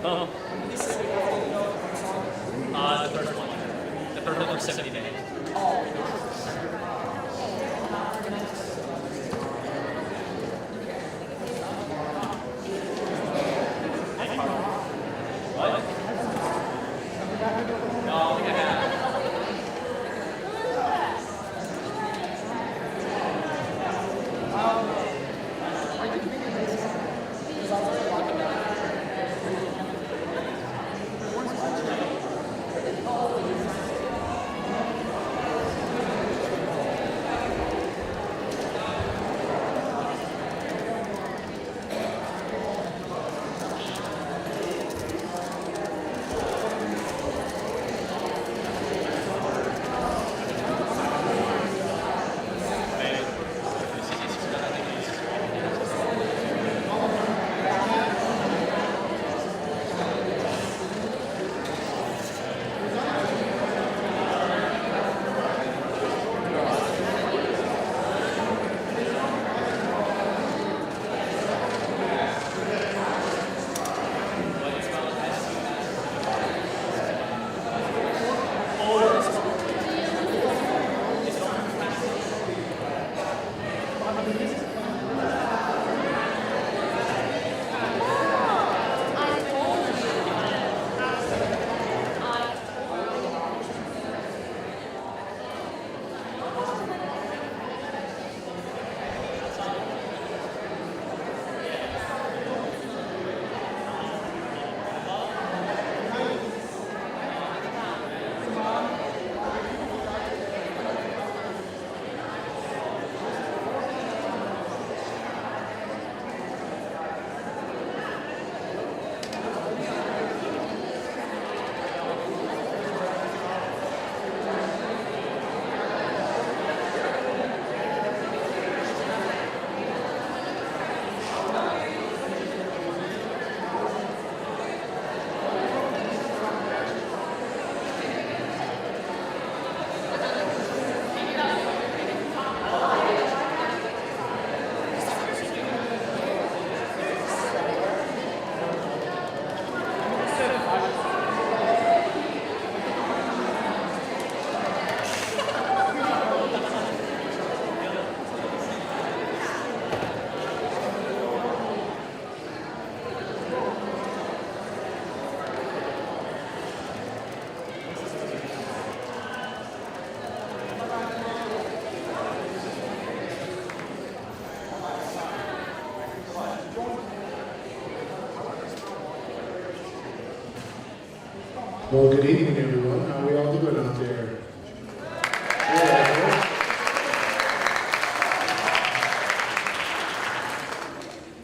Oh. The third one. The third one was 70 days. What? No, I think I have. Well, good evening, everyone. How are we all doing out there? Yeah.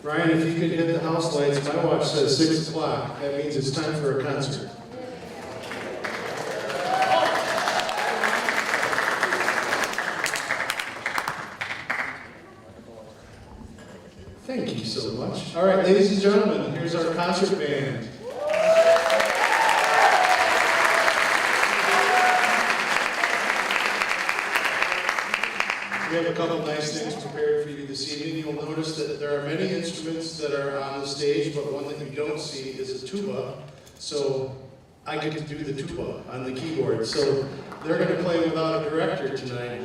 Ryan, if you could hit the house lights, my watch says 6 o'clock. That means it's time for a concert. Thank you so much. All right, ladies and gentlemen, here's our concert band. We have a couple nice things prepared for you this evening. You'll notice that there are many instruments that are on the stage, but one that you don't see is a tuba. So I get to do the tuba on the keyboard. So they're going to play without a director tonight.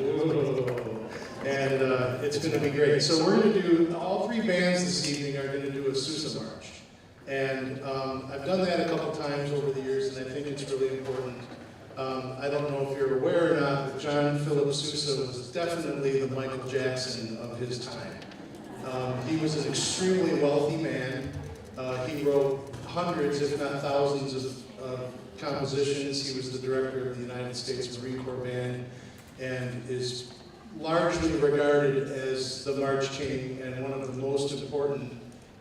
And it's going to be great. So we're going to do, all three bands this evening are going to do a Sousa march. And I've done that a couple times over the years, and I think it's really important. I don't know if you're aware or not, but John Philip Sousa was definitely the Michael Jackson of his time. He was an extremely wealthy man. He wrote hundreds, if not thousands, of compositions. He was the director of the United States Marine Corps Band and is largely regarded as the March King and one of the most important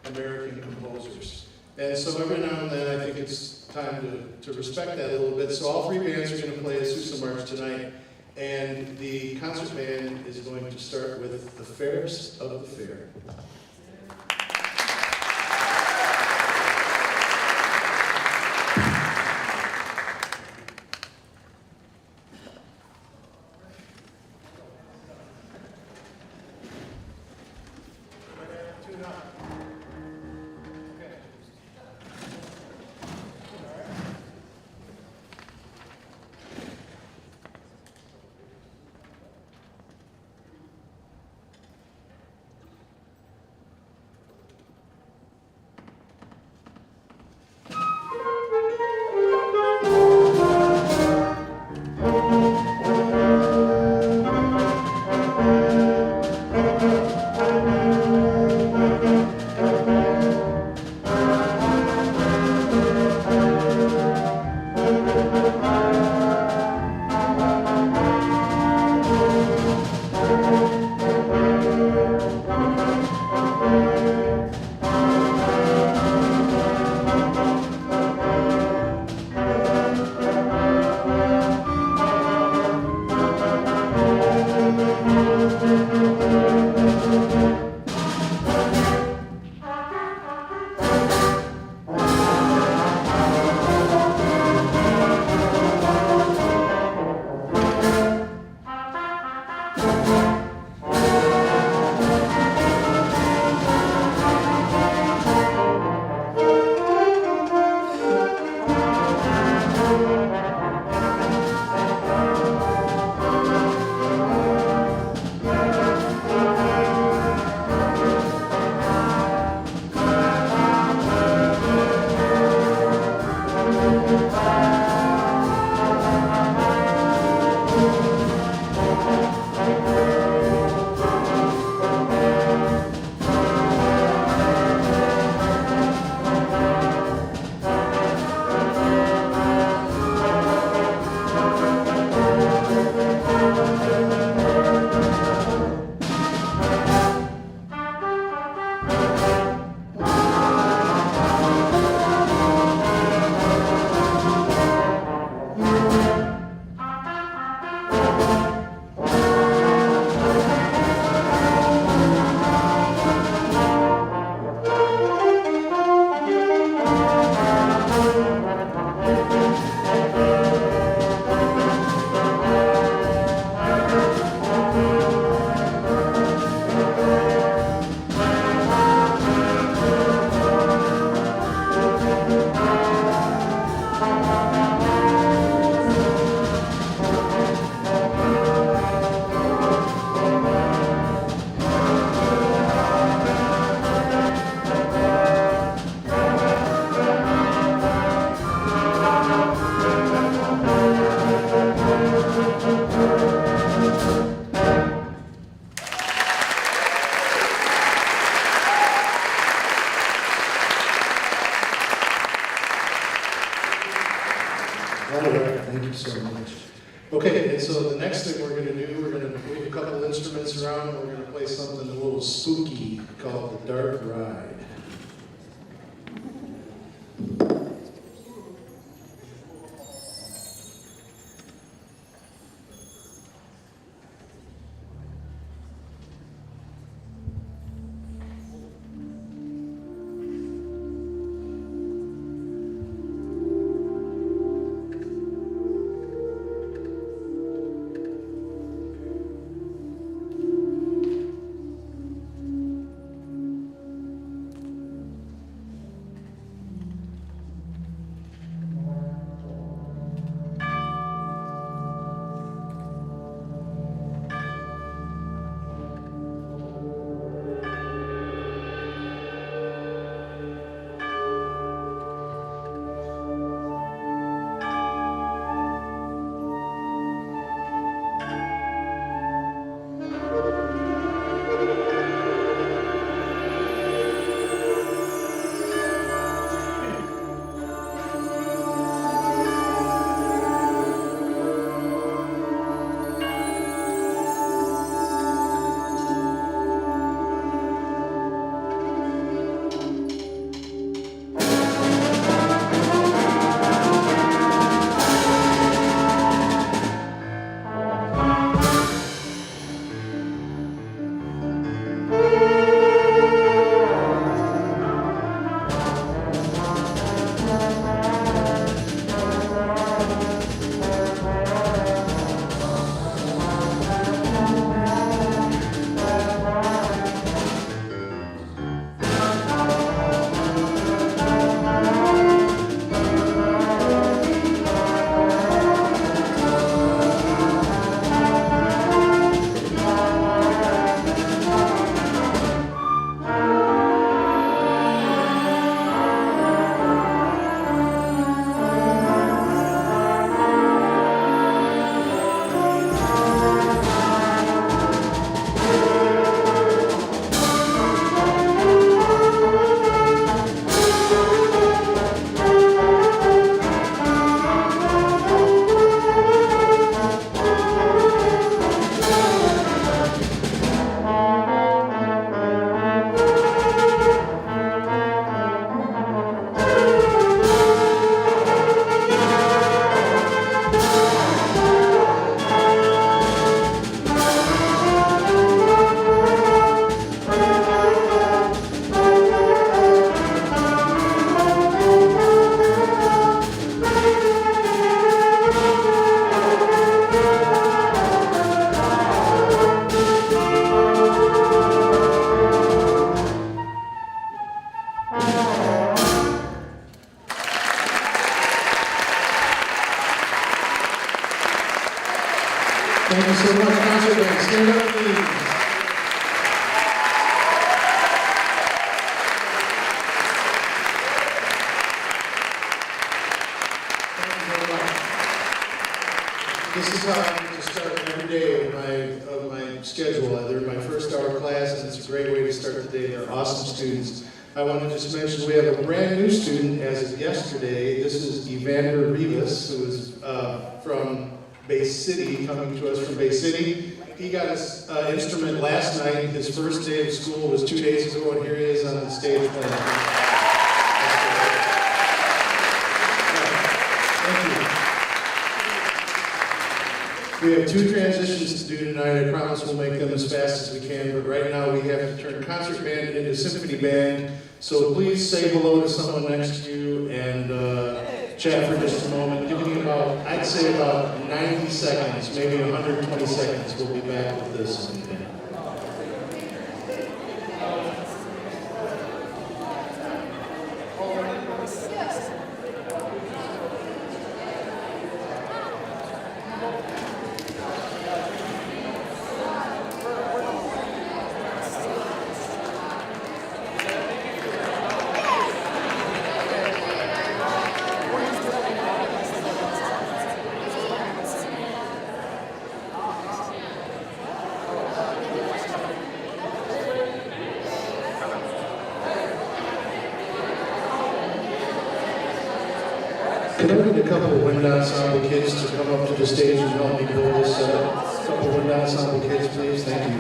American composers. And so every now and then I think it's time to respect that a little bit. So all three bands are going to play a Sousa march tonight, and the concert band is going to start with The Fairest of the Fair. instruments around, and we're going to play something a little spooky called The Dark Ride. Thank you so much, concert band. Stand up, please. Thank you very much. This is how I get to start every day of my schedule. They're my first hour class, and it's a great way to start the day. They're awesome students. I want to just mention we have a brand new student as of yesterday. This is Evander Rivas, who is from Bay City, coming to us from Bay City. He got his instrument last night. His first day of school was 2 days ago, and here he is on the stage playing. Thank you. We have 2 transitions to do tonight. I promise we'll make them as fast as we can, but right now we have to turn concert band into symphony band. So please say hello to someone next to you and chat for just a moment. Give me about, I'd say about 90 seconds, maybe 120 seconds. We'll be back with this. Can I get a couple of wind ensemble kids to come up to the stage and help me pull this up? Couple of ensemble kids, please. Thank you.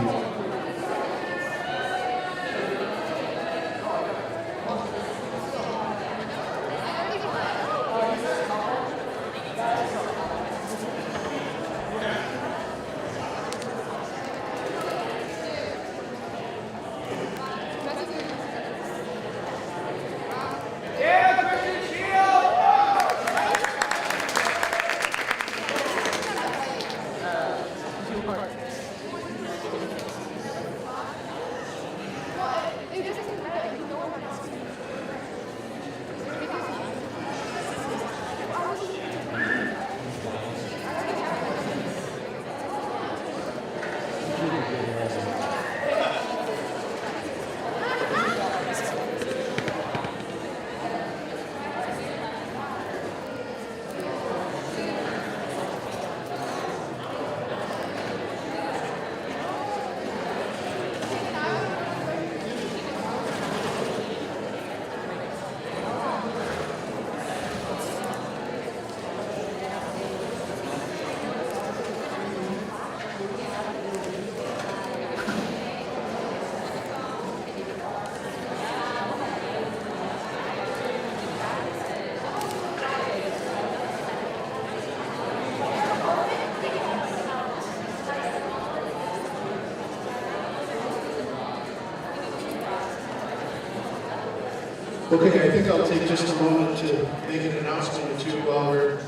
Okay, I think I'll take just a moment to make an announcement or two while we're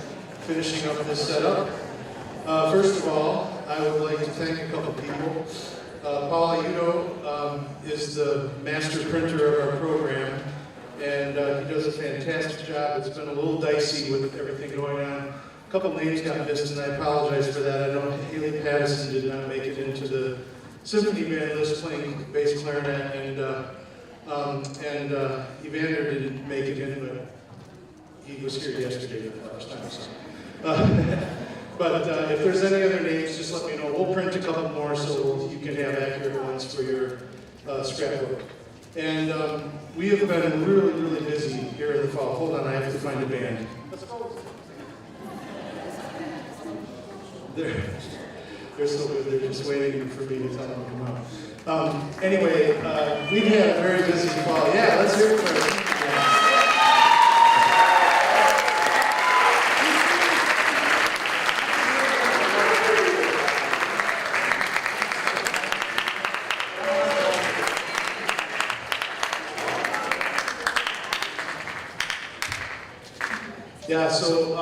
finishing up this setup. First of all, I would like to thank a couple people. Paul Udo is the master printer of our program, and he does a fantastic job. It's been a little dicey with everything going on. A couple names got missed, and I apologize for that. I know Haley Patterson did not make it into the symphony band list playing bass clarinet, and Evander didn't make it in, but he was here yesterday for the first time. So. But if there's any other names, just let me know. We'll print a couple more so you can have accurate ones for your scrapbook. And we have been really, really busy here in the fall. Hold on, I have to find a band. Let's go. They're so good. They're just waiting for me to tell them to come out. Anyway, we've had a very busy fall. Yeah, let's hear it for us. Yeah, so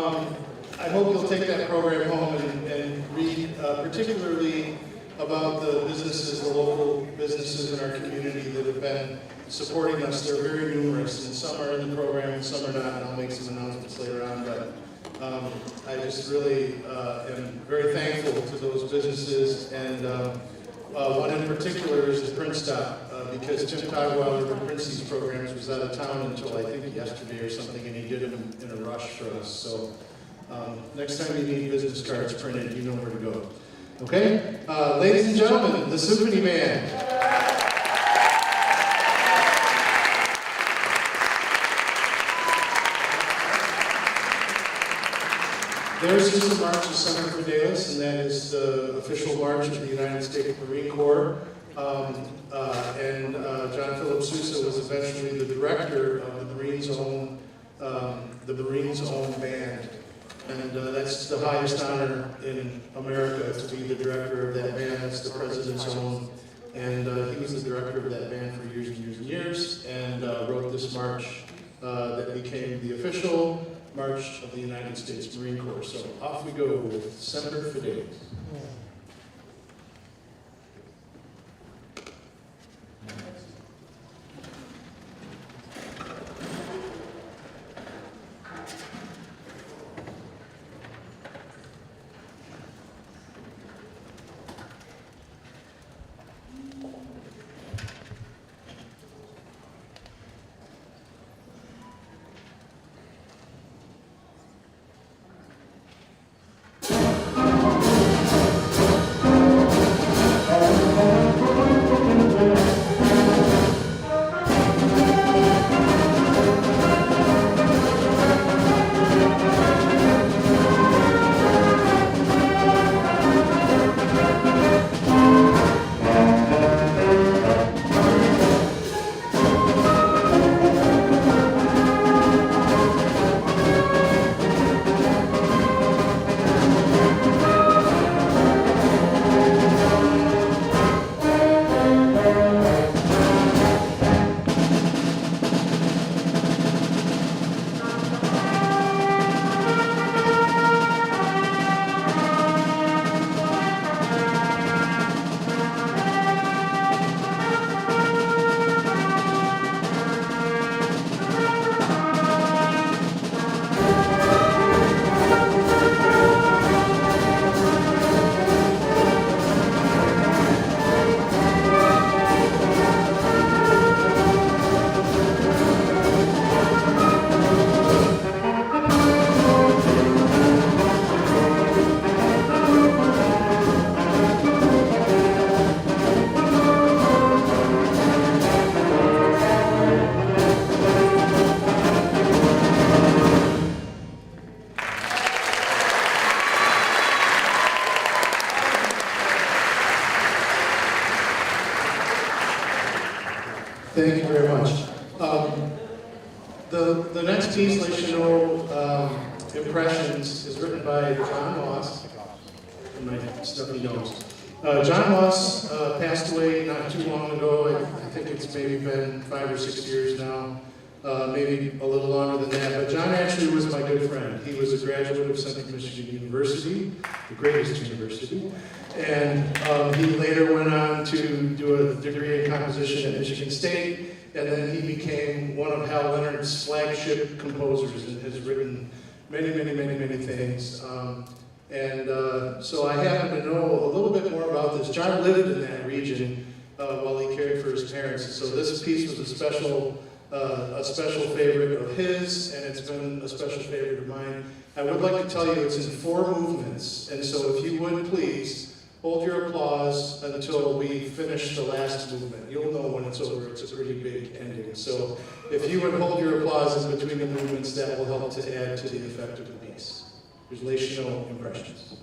I hope you'll take that program home and read particularly about the businesses, the local businesses in our community that have been supporting us. They're very numerous, and some are in the program and some are not, and I'll make some announcements later on. But I just really am very thankful to those businesses, and one in particular is the Print Stop, because Tim Togweiler, who prints these programs, was out of town until I think yesterday or something, and he did them in a rush for us. So next time you need business cards printed, you know where to go. Okay? Ladies and gentlemen, the Symphony Band. Theirs is the March of Semper Fidelis, and that is the official march of the United States Marine Corps. John Philip Sousa was eventually the director of the Marines' own band. And that's the highest honor in America, to be the director of that band. That's the president's own. And he was the director of that band for years and years and years, and wrote this march that became the official march of the United States Marine Corps. So off we go with Semper Fidelis. Thank you very much. The next piece, Les Chenaux Impressions, is written by John Moss, in my stuffy nose. John Moss passed away not too long ago. I think it's maybe been 5 or 6 years now, maybe a little longer than that. But John actually was my good friend. He was a graduate of Central Michigan University, the greatest university. And he later went on to do a degree in composition at Michigan State, and then he became one of Hal Leonard's flagship composers and has written many, many, many, many things. So I happen to know a little bit more about this. John lived in that region while he cared for his parents. So this piece was a special favorite of his, and it's been a special favorite of mine. I would like to tell you it's in 4 movements, and so if you would please hold your applause until we finish the last movement. You'll know when it's over. It's a pretty big ending. So if you would hold your applause in between the movements, that will help to add to the effect of the piece. Here's Les Chenaux Impressions.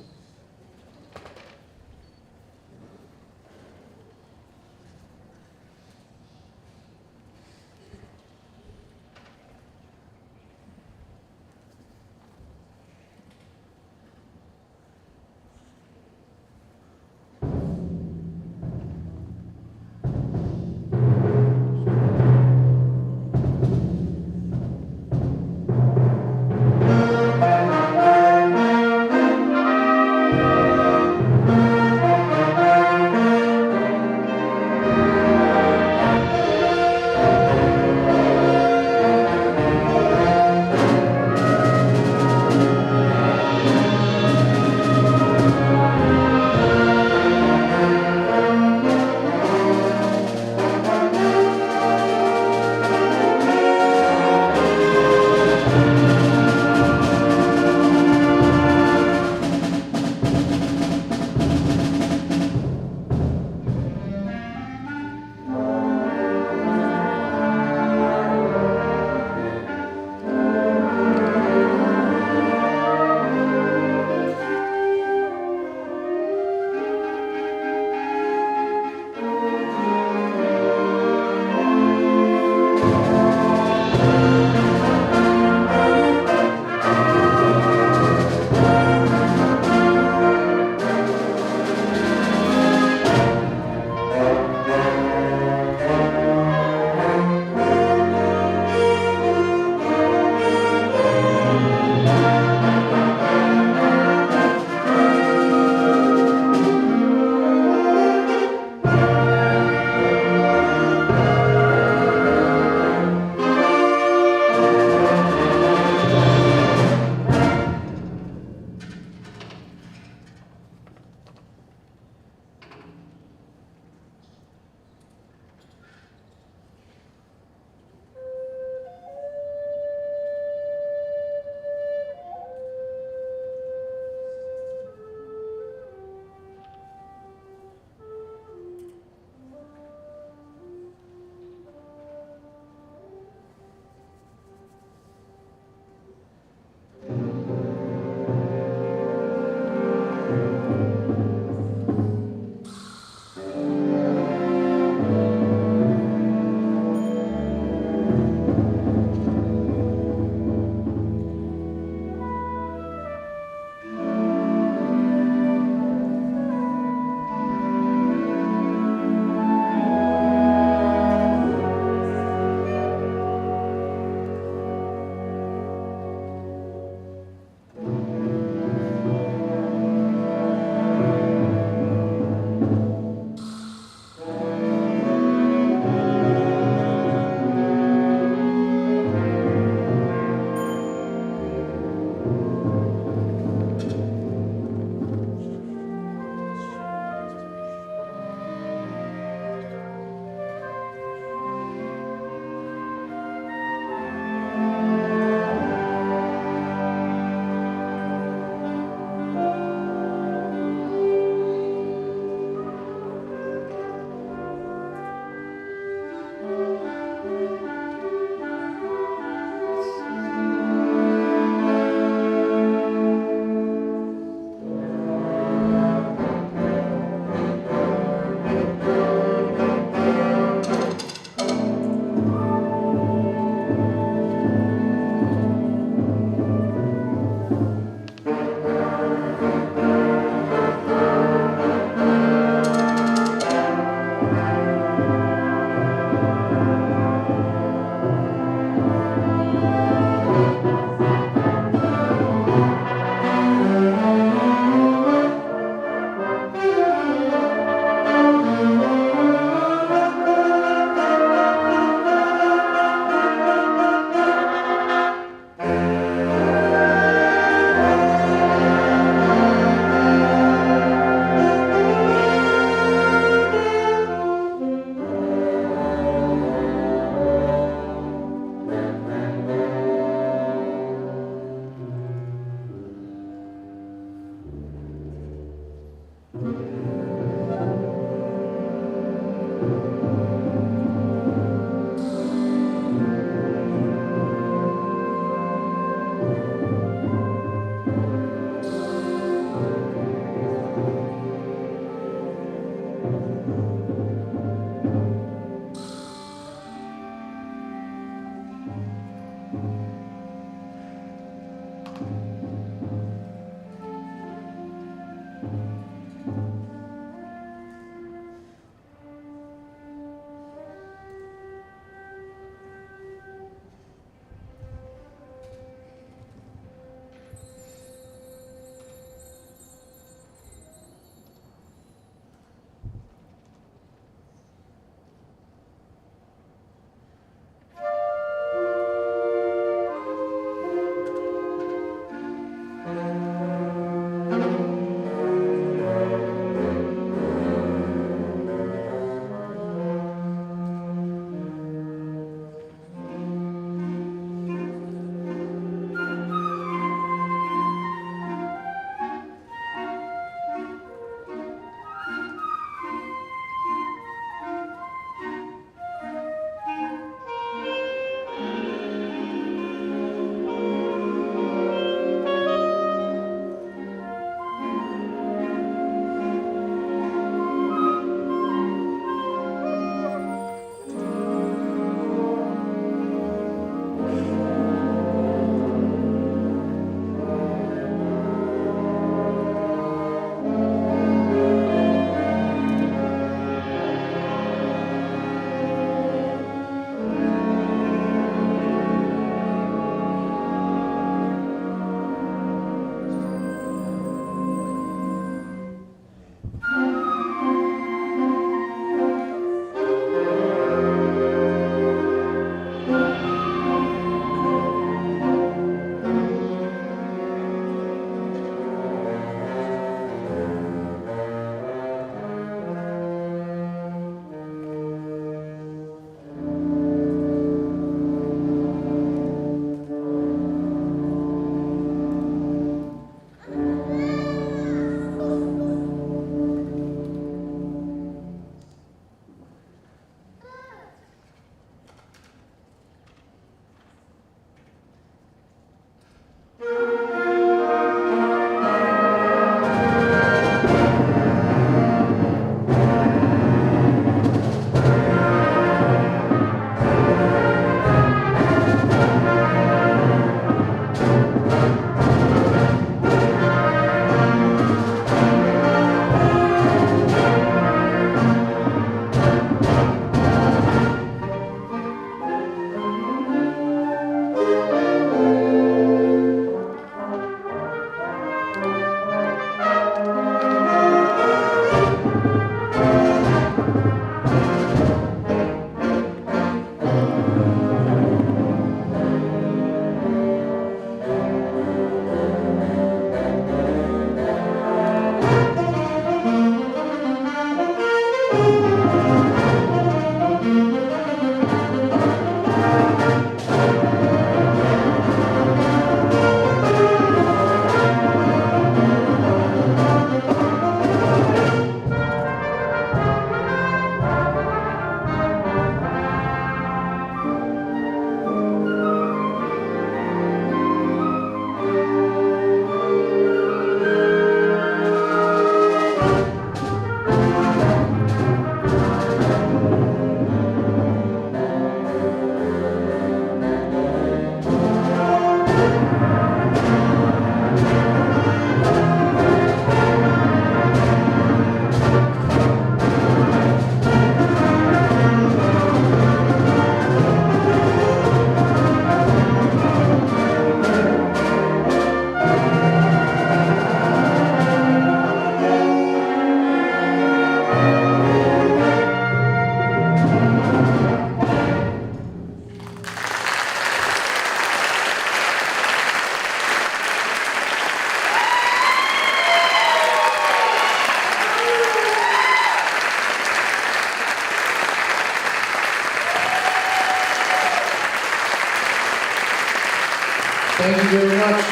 Thank you very much.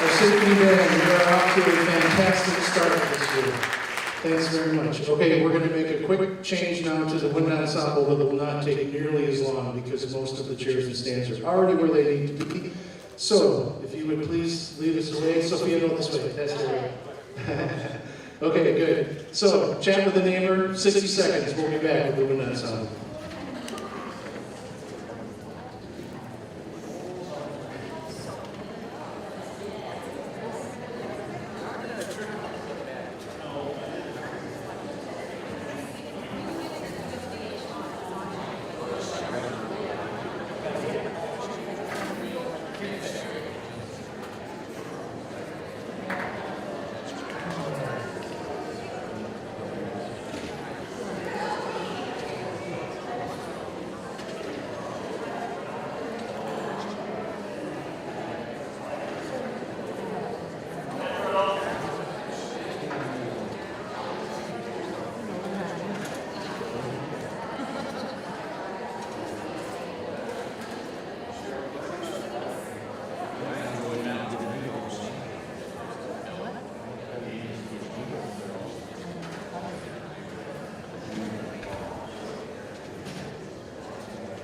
Our symphony band, we are off to a fantastic start this year. Thanks very much. Okay, we're going to make a quick change now to the wind ensemble that will not take nearly as long because most of the chairs and stands are already where they need to be. So, if you would please lead us away. Sophia, no, this way. That's the way. Okay, good. So, chat with the neighbor, 60 seconds. We'll be back with the wind ensemble.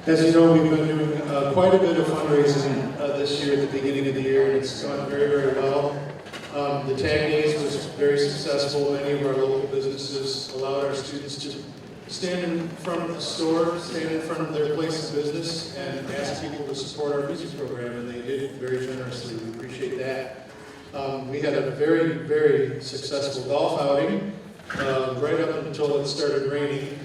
As you know, we've been doing quite a bit of fundraising this year at the beginning of the year, and it's gone very, very well. The Tag Days was very successful. Many of our local businesses allowed our students to stand in front of the store, stand in front of their place of business, and ask people to support our music program, and they did it very generously. We appreciate that. We had a very, very successful golf outing right up until it started raining.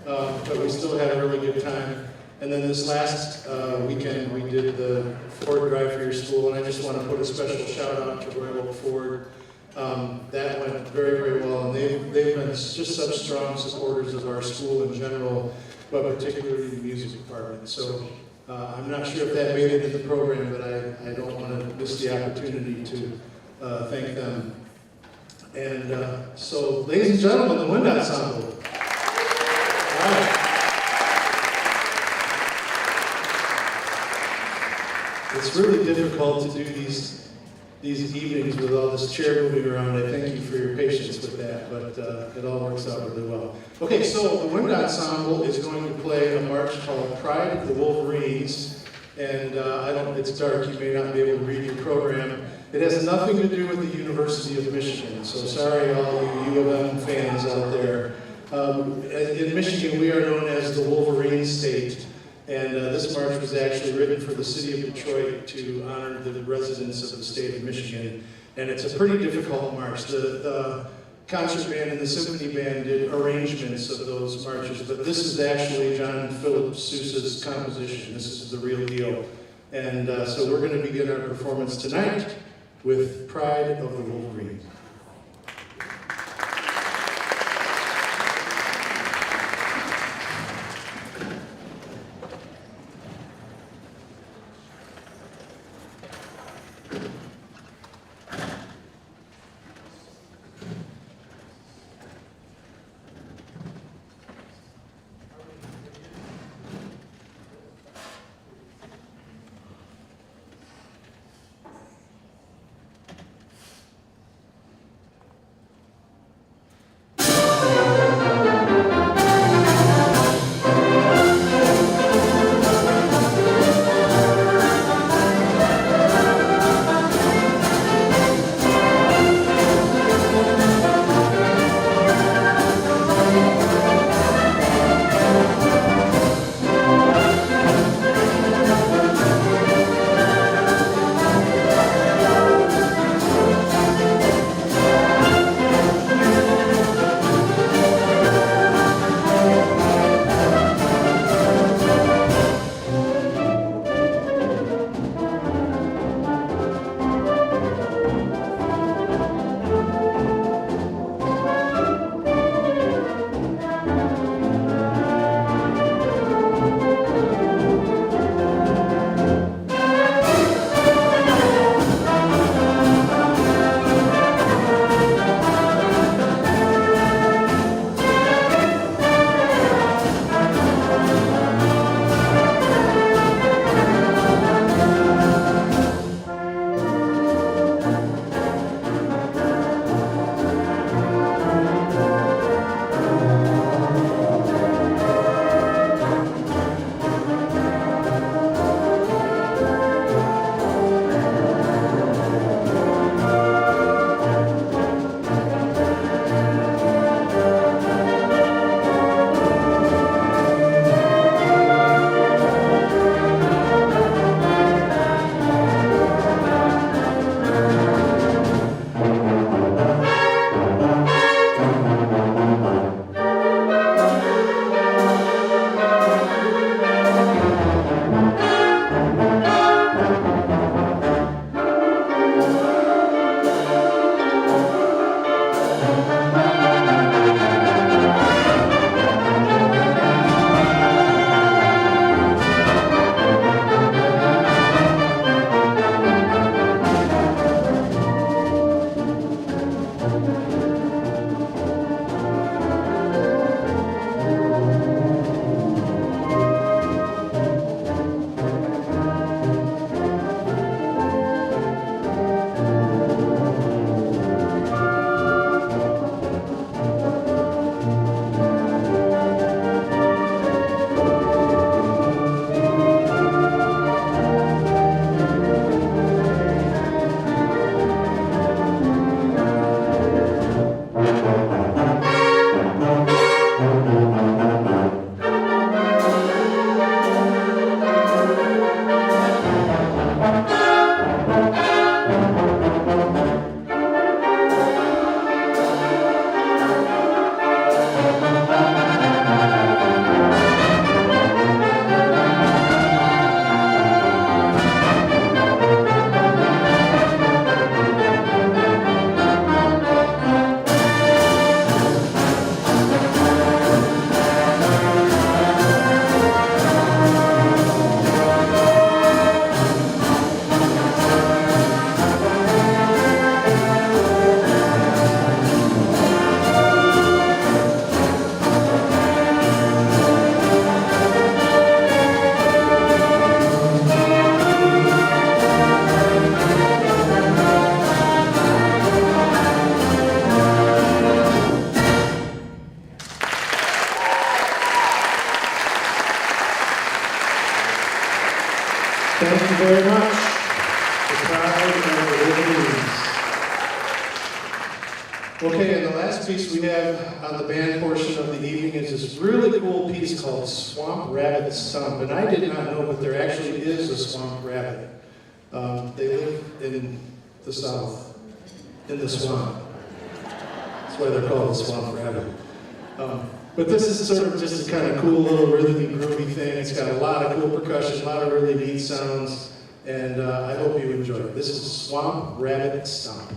But we still had a really good time. And then this last weekend, we did the Ford Drive for Your School, and I just want to put a special shout out to Royal Ford. That went very, very well, and they've been just such strong supporters of our school in general, but particularly the music department. So I'm not sure if that made it in the program, but I don't want to miss the opportunity to thank them. And so, ladies and gentlemen, the Wind Ensemble. It's really difficult to do these evenings with all this chair moving around. I thank you for your patience with that, but it all works out really well. Okay, so the Wind Ensemble is going to play a march called Pride of the Wolverines, and it's dark, you may not be able to read your program. It has nothing to do with the University of Michigan, so sorry all you U of M fans out there. In Michigan, we are known as the Wolverine State, and this march was actually written for the city of Detroit to honor the residents of the state of Michigan, and it's a pretty difficult march. The concert band and the symphony band did arrangements of those marches, but this is actually John Philip Sousa's composition. This is the real deal. And so we're going to begin our performance tonight with Pride of the Wolverines. Thank you very much. The pride of the Wolverines. Okay, and the last piece we have on the band portion of the evening is this really cool piece called Swamp Rabbit Stomp. And I did not know, but there actually is a swamp rabbit. They live in the south, in the swamp. That's why they're called the Swamp Rabbit. But this is sort of just a kind of cool little rhythmy, groovy thing. It's got a lot of cool percussion, a lot of really neat sounds, and I hope you enjoy it. This is Swamp Rabbit Stomp.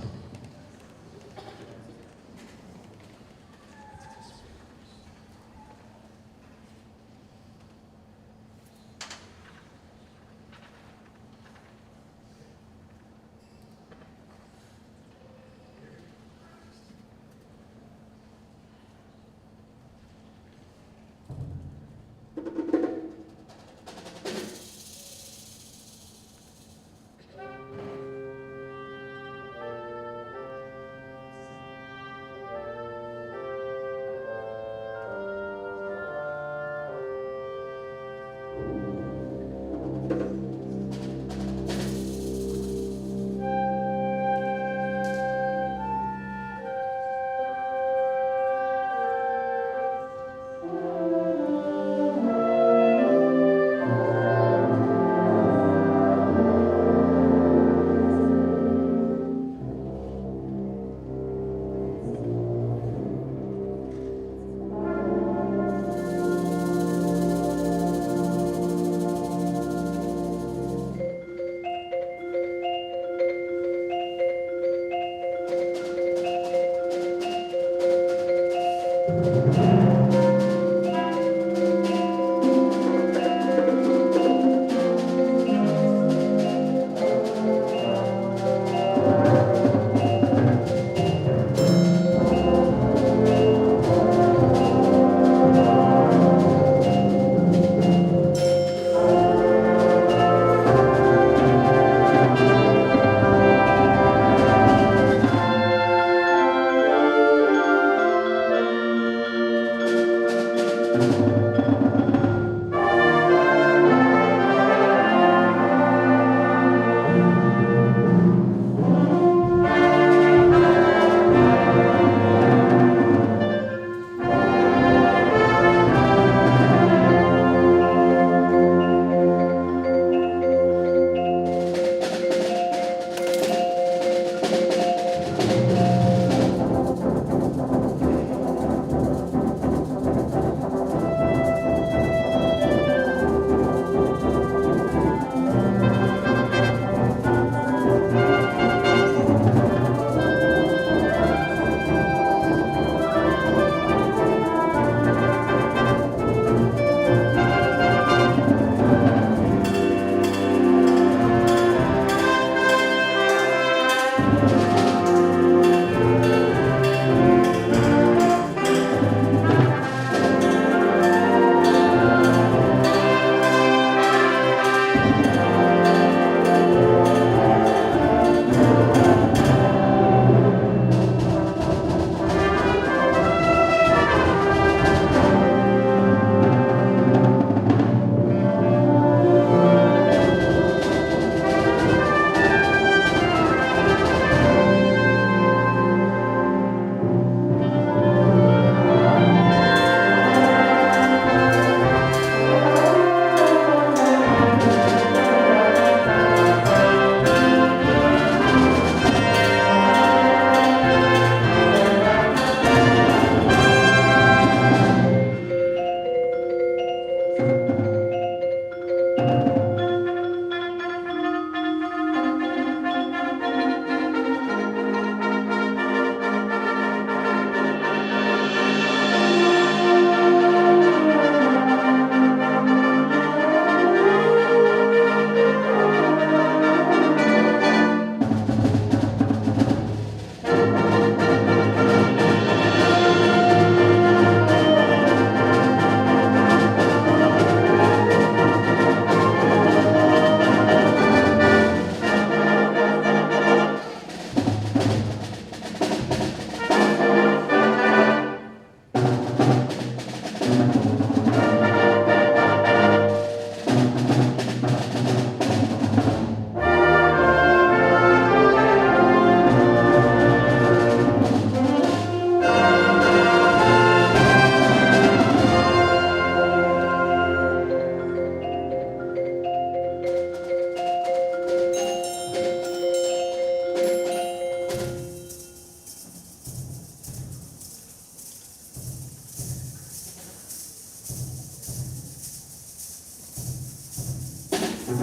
You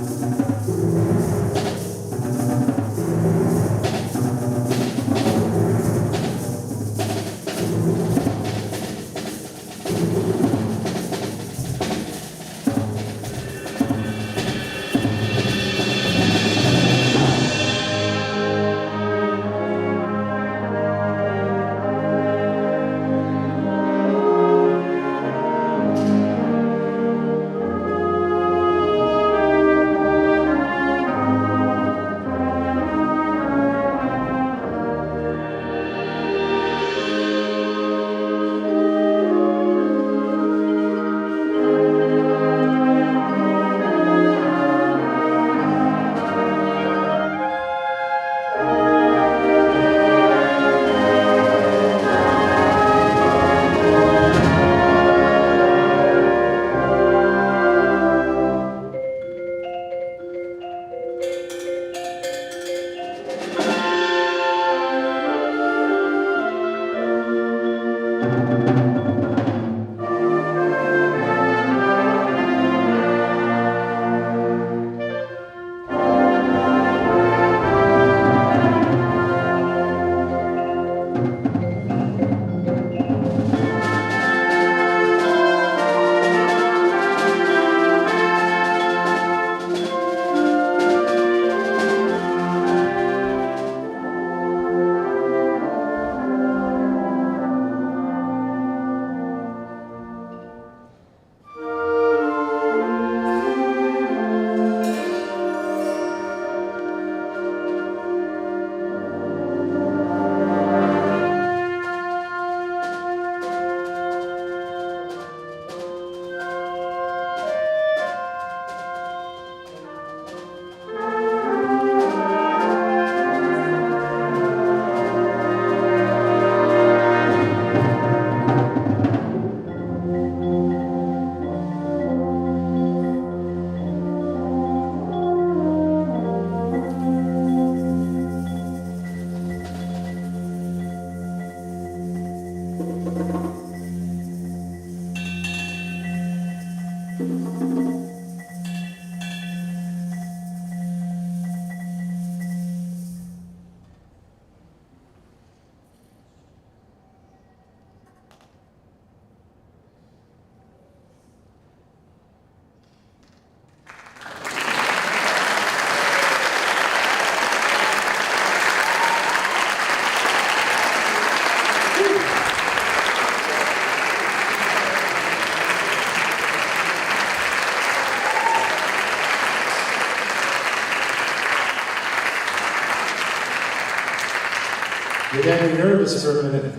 got me nervous for a minute.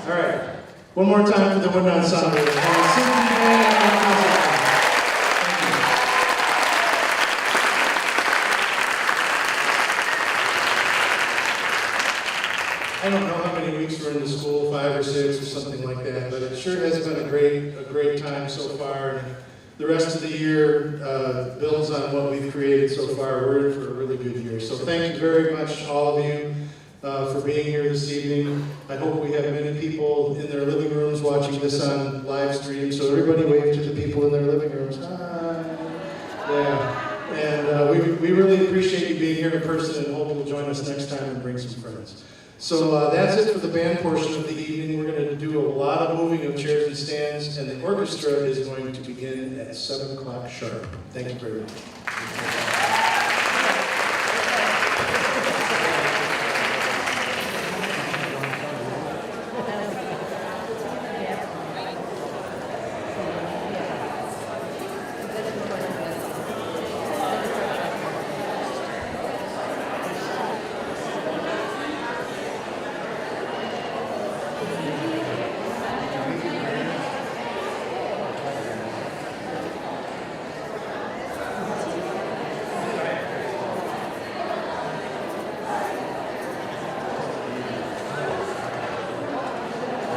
All right. One more time for the wind ensemble. I don't know how many weeks we're in the school, 5 or 6 or something like that, but it sure has been a great time so far. And the rest of the year builds on what we've created so far. We're in for a really good year. So thank you very much, all of you, for being here this evening. I hope we have many people in their living rooms watching this on live stream. So everybody wave to the people in their living rooms. Hi. Yeah. And we really appreciate you being here in person, and hope you'll join us next time and bring some friends. So that's it for the band portion of the evening. We're going to do a lot of moving of chairs and stands, and the orchestra is going to begin at 7 o'clock sharp. Thank you very much.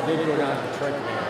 Maybe go down to the track.